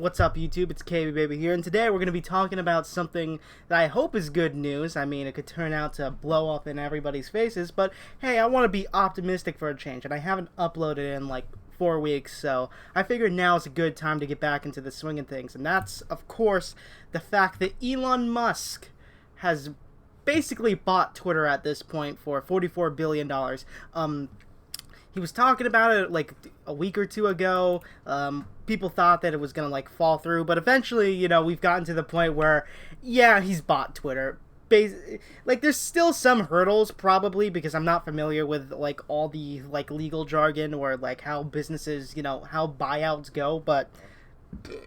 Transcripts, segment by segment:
What's up, YouTube? It's KB Baby here, and today we're going to be talking about something that I hope is good news. I mean, it could turn out to blow up in everybody's faces, but hey, I want to be optimistic for a change, and I haven't uploaded in like 4 weeks, so I figured now is a good time to get back into the swing of things, and that's, of course, the fact that Elon Musk has basically bought Twitter at this point for $44 billion. He was talking about it like a week or two ago. People thought that it was gonna like fall through, but eventually, we've gotten to the point where, yeah, he's bought Twitter. Like, there's still some hurdles probably because I'm not familiar with like all the like legal jargon or like how businesses, how buyouts go. But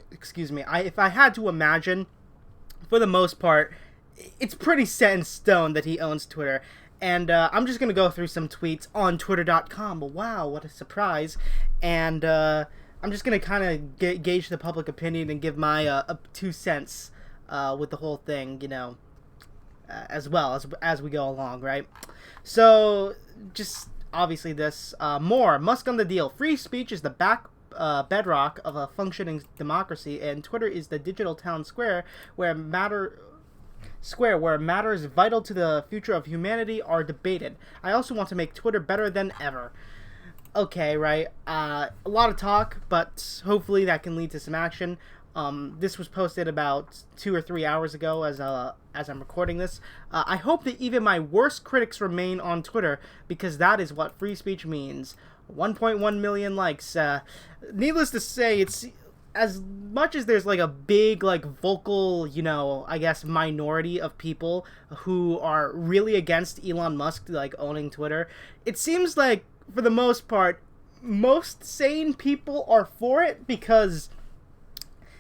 excuse me, if I had to imagine, for the most part, it's pretty set in stone that he owns Twitter. And I'm just going to go through some tweets on Twitter.com. Wow, what a surprise. And I'm just going to kind of gauge the public opinion and give my 2 cents with the whole thing, as well as we go along, right? So, just obviously this. More. Musk on the deal. Free speech is the bedrock of a functioning democracy, and Twitter is the digital town square where matters vital to the future of humanity are debated. I also want to make Twitter better than ever. Okay, right. A lot of talk, but hopefully that can lead to some action. This was posted about 2 or 3 hours ago as I'm recording this. I hope that even my worst critics remain on Twitter, because that is what free speech means. 1.1 million likes. Needless to say, it's... as much as there's like a big like vocal, I guess minority of people who are really against Elon Musk like owning Twitter, it seems like for the most part, most sane people are for it, because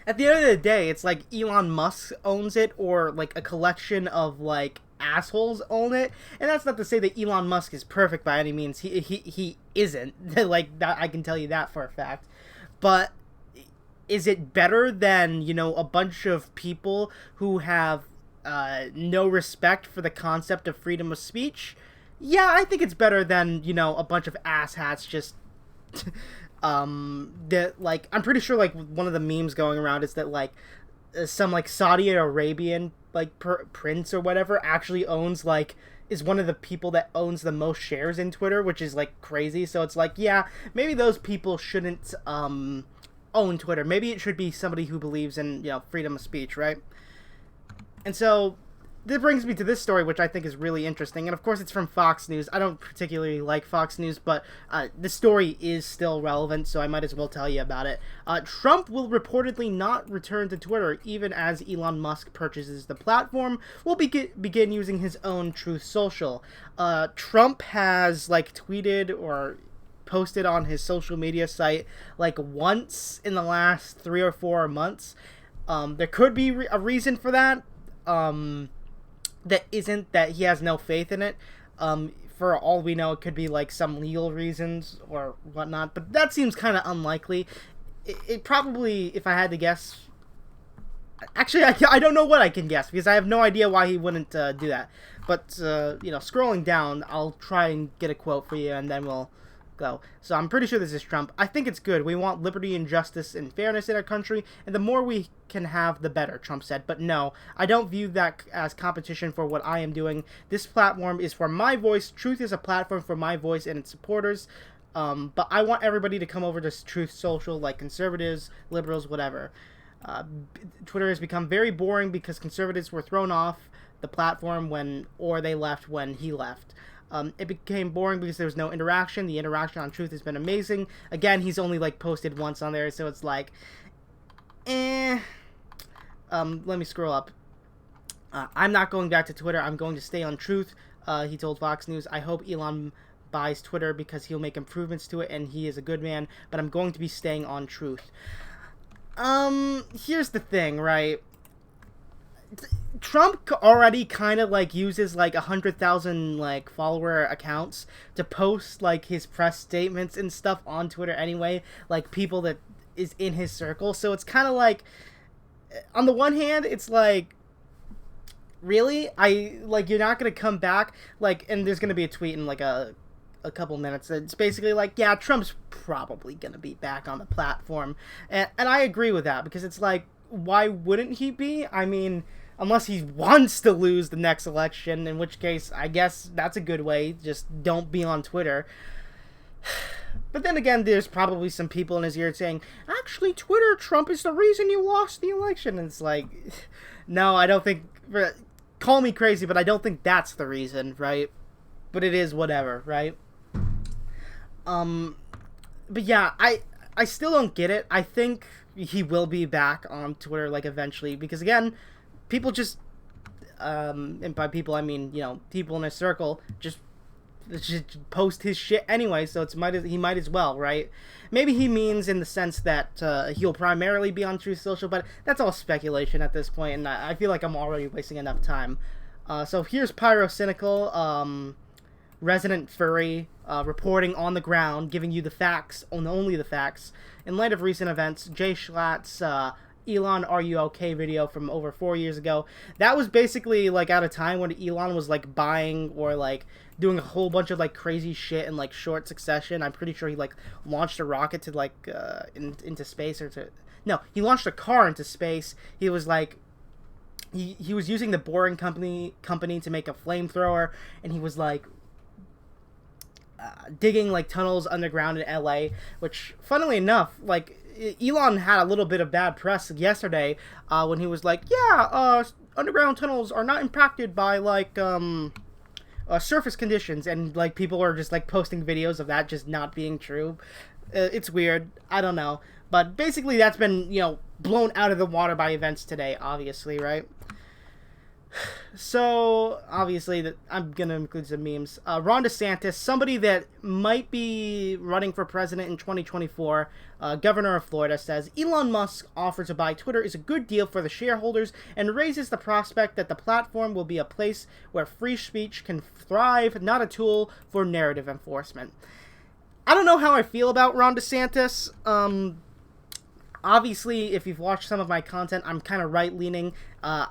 at the end of the day, it's like Elon Musk owns it or like a collection of like assholes own it. And that's not to say that Elon Musk is perfect by any means. He isn't. Like that, I can tell you that for a fact. But is it better than, a bunch of people who have no respect for the concept of freedom of speech? Yeah, I think it's better than, a bunch of asshats just... that, like, I'm pretty sure, like, one of the memes going around is that, like, some, like, Saudi Arabian, like, prince or whatever actually owns, like, is one of the people that owns the most shares in Twitter, which is, like, crazy. So it's like, yeah, maybe those people shouldn't, own Twitter. Maybe it should be somebody who believes in, freedom of speech, right? And so that brings me to this story, which I think is really interesting. And of course, it's from Fox News. I don't particularly like Fox News, but the story is still relevant, so I might as well tell you about it. Trump will reportedly not return to Twitter, even as Elon Musk purchases the platform. Will begin using his own Truth Social. Trump has, like, tweeted or posted on his social media site like once in the last 3 or 4 months. There could be a reason for that. That isn't that he has no faith in it. For all we know, it could be like some legal reasons or whatnot, but that seems kind of unlikely. It probably, if I had to guess, actually I don't know what I can guess, because I have no idea why he wouldn't do that. But scrolling down, I'll try and get a quote for you, and then we'll go. So I'm pretty sure this is Trump. I think it's good. We want liberty and justice and fairness in our country, and the more we can have, the better, Trump said. But no, I don't view that as competition for what I am doing. This platform is for my voice. Truth is a platform for my voice and its supporters. But I want everybody to come over to Truth Social, like conservatives, liberals, whatever. Twitter has become very boring because conservatives were thrown off the platform or they left when he left. It became boring because there was no interaction. The interaction on Truth has been amazing. Again, he's only, like, posted once on there, so it's like, Let me scroll up. I'm not going back to Twitter. I'm going to stay on Truth, he told Fox News. I hope Elon buys Twitter because he'll make improvements to it, and he is a good man, but I'm going to be staying on Truth. Here's the thing, right? Trump already kind of like uses like 100,000 like follower accounts to post like his press statements and stuff on Twitter anyway, like people that is in his circle. So it's kind of like, on the one hand, it's like, really? You're not gonna come back? Like, and there's gonna be a tweet in like a a couple minutes. It's basically like, yeah, Trump's probably gonna be back on the platform, and I agree with that, because it's like, why wouldn't he be? I mean, unless he wants to lose the next election, in which case I guess that's a good way. Just don't be on Twitter. But then again, there's probably some people in his ear saying, actually, Twitter, Trump is the reason you lost the election. And it's like, no, I don't think, call me crazy, but I don't think that's the reason, right? But it is whatever, right? But yeah, I still don't get it. I think he will be back on Twitter, like, eventually, because again, people just, and by people I mean, you know, people in his circle just post his shit anyway, so he might as well, right? Maybe he means in the sense that he'll primarily be on Truth Social, but that's all speculation at this point, and I feel like I'm already wasting enough time. So here's Pyrocynical, resident furry, reporting on the ground, giving you the facts, only the facts. In light of recent events, Jay Schlatt's Elon, Are You Okay video from over 4 years ago. That was basically like at a time when Elon was like buying or like doing a whole bunch of like crazy shit in like short succession. I'm pretty sure he like launched a rocket to like into space, or to he launched a car into space. He was like he was using the Boring company to make a flamethrower, and he was like digging like tunnels underground in LA, which funnily enough, like Elon had a little bit of bad press yesterday when he was like, yeah, underground tunnels are not impacted by like surface conditions, and like people are just like posting videos of that just not being true. It's weird. I don't know, but basically that's been, you know, blown out of the water by events today, obviously, right? So, obviously, I'm going to include some memes. Ron DeSantis, somebody that might be running for president in 2024, governor of Florida, says Elon Musk offer to buy Twitter is a good deal for the shareholders and raises the prospect that the platform will be a place where free speech can thrive, not a tool for narrative enforcement. I don't know how I feel about Ron DeSantis. Obviously, if you've watched some of my content, I'm kind of right-leaning,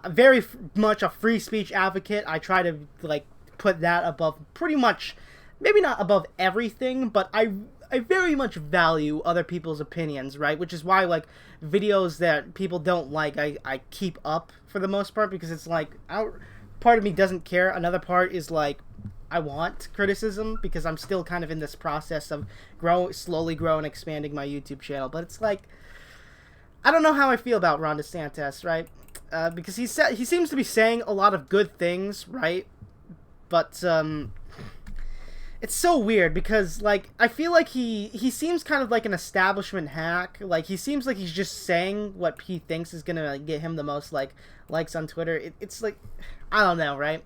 very much a free speech advocate. I try to, like, put that above pretty much, maybe not above everything, but I very much value other people's opinions, right? Which is why, like, videos that people don't like, I keep up for the most part, because it's like, part of me doesn't care. Another part is, like, I want criticism, because I'm still kind of in this process of slowly growing, expanding my YouTube channel, but it's like, I don't know how I feel about Ron DeSantis, right? Because he seems to be saying a lot of good things, right? But it's so weird, because like I feel like he seems kind of like an establishment hack. Like he seems like he's just saying what he thinks is gonna get him the most like likes on Twitter. It's like, I don't know, right?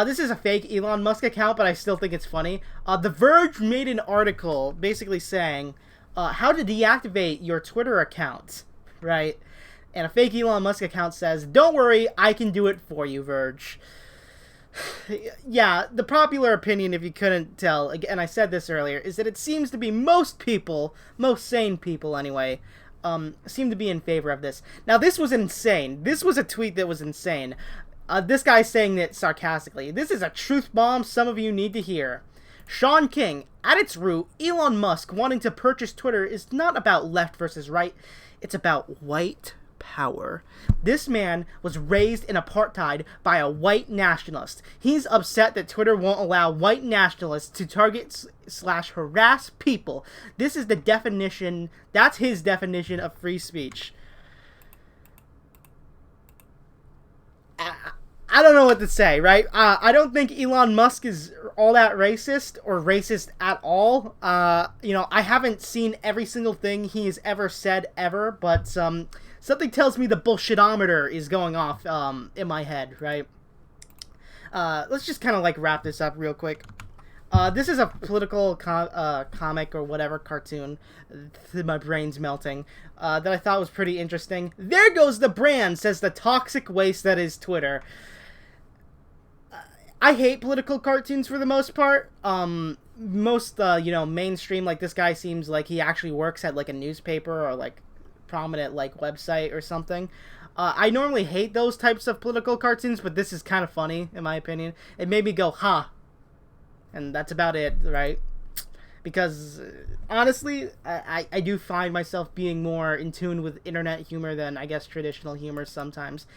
This is a fake Elon Musk account, but I still think it's funny. The Verge made an article basically saying how to deactivate your Twitter account, right? And a fake Elon Musk account says, don't worry, I can do it for you, Verge. Yeah, the popular opinion, if you couldn't tell, and I said this earlier, is that it seems to be most people, most sane people anyway, seem to be in favor of this. Now, this was insane. This was a tweet that was insane. This guy's saying it sarcastically. This is a truth bomb some of you need to hear. Sean King, at its root, Elon Musk wanting to purchase Twitter is not about left versus right. It's about white power. This man was raised in apartheid by a white nationalist. He's upset that Twitter won't allow white nationalists to target / harass people. This is the definition, that's his definition of free speech. I don't know what to say, right? I don't think Elon Musk is all that racist or racist at all. You know, I haven't seen every single thing he has ever said ever, but something tells me the bullshitometer is going off in my head, right? Let's just kind of like wrap this up real quick. This is a political comic or whatever cartoon. My brain's melting. That I thought was pretty interesting. There goes the brand, says the toxic waste that is Twitter. I hate political cartoons for the most part. Most, you know, mainstream, like this guy seems like he actually works at like a newspaper or like prominent like website or something. I normally hate those types of political cartoons, but this is kind of funny in my opinion. It made me go, ha. And that's about it, right? because honestly, I do find myself being more in tune with internet humor than, I guess, traditional humor sometimes.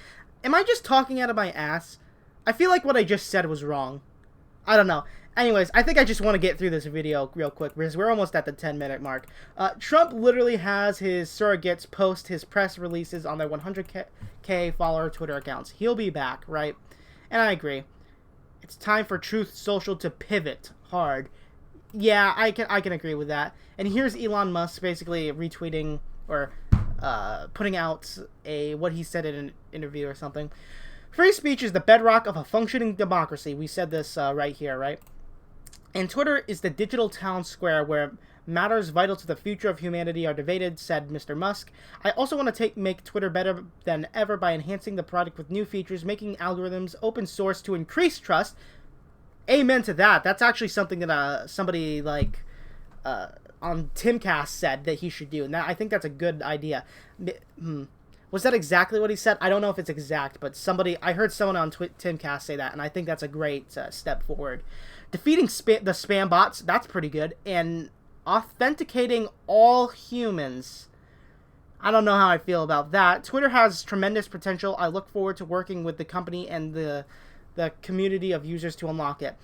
Am I just talking out of my ass? I feel like what I just said was wrong. I don't know. Anyways, I think I just want to get through this video real quick because we're almost at the 10-minute mark. Trump literally has his surrogates post his press releases on their 100K follower Twitter accounts. He'll be back, right? And I agree. It's time for Truth Social to pivot hard. Yeah, I can agree with that. And here's Elon Musk basically retweeting or putting out what he said in an interview or something. Free speech is the bedrock of a functioning democracy. We said this right here, right? And Twitter is the digital town square where matters vital to the future of humanity are debated, said Mr. Musk. I also want to make Twitter better than ever by enhancing the product with new features, making algorithms open source to increase trust. Amen to that. That's actually something that somebody like on Timcast said that he should do, and I think that's a good idea. Was that exactly what he said? I don't know if it's exact, but I heard someone on Timcast say that, and I think that's a great step forward. Defeating the spam bots, that's pretty good. And authenticating all humans, I don't know how I feel about that. Twitter has tremendous potential. I look forward to working with the company and the community of users to unlock it.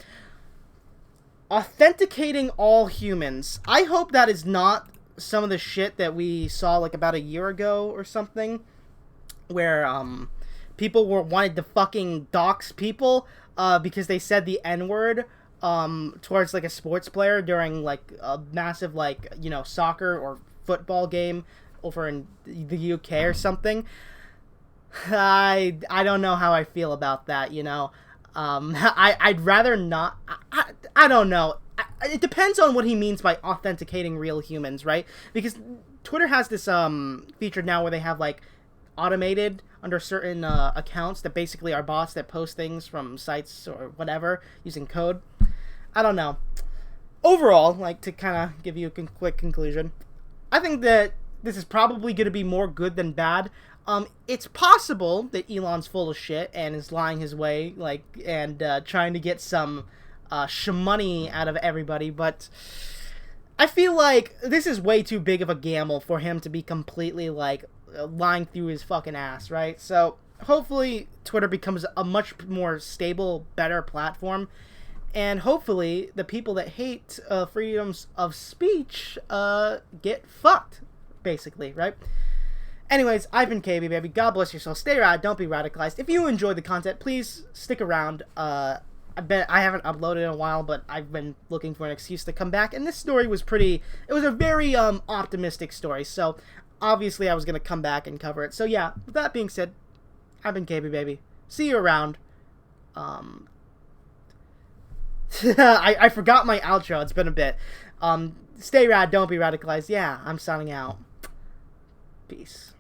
Authenticating all humans. I hope that is not some of the shit that we saw like about a year ago or something, where people wanted to fucking dox people because they said the N-word towards like a sports player during like a massive like, you know, soccer or football game over in the UK or something. I don't know how I feel about that, you know. I'd rather not. I don't know. It depends on what he means by authenticating real humans, right? Because Twitter has this feature now where they have like automated under certain accounts that basically are bots that post things from sites or whatever using code. I don't know. Overall, like, to kind of give you a quick conclusion, I think that this is probably going to be more good than bad. It's possible that Elon's full of shit and is lying his way, like, and trying to get some shmoney out of everybody, but I feel like this is way too big of a gamble for him to be completely, like, lying through his fucking ass, right? So, hopefully, Twitter becomes a much more stable, better platform, and hopefully, the people that hate freedoms of speech get fucked, basically, right? Anyways, I've been KB, baby. God bless yourself. Stay rad. Don't be radicalized. If you enjoyed the content, please stick around. I haven't uploaded in a while, but I've been looking for an excuse to come back. And this story was it was a very optimistic story. So, obviously, I was going to come back and cover it. So, yeah, with that being said, I've been KB, baby. See you around. I forgot my outro. It's been a bit. Stay rad. Don't be radicalized. Yeah, I'm signing out. Peace.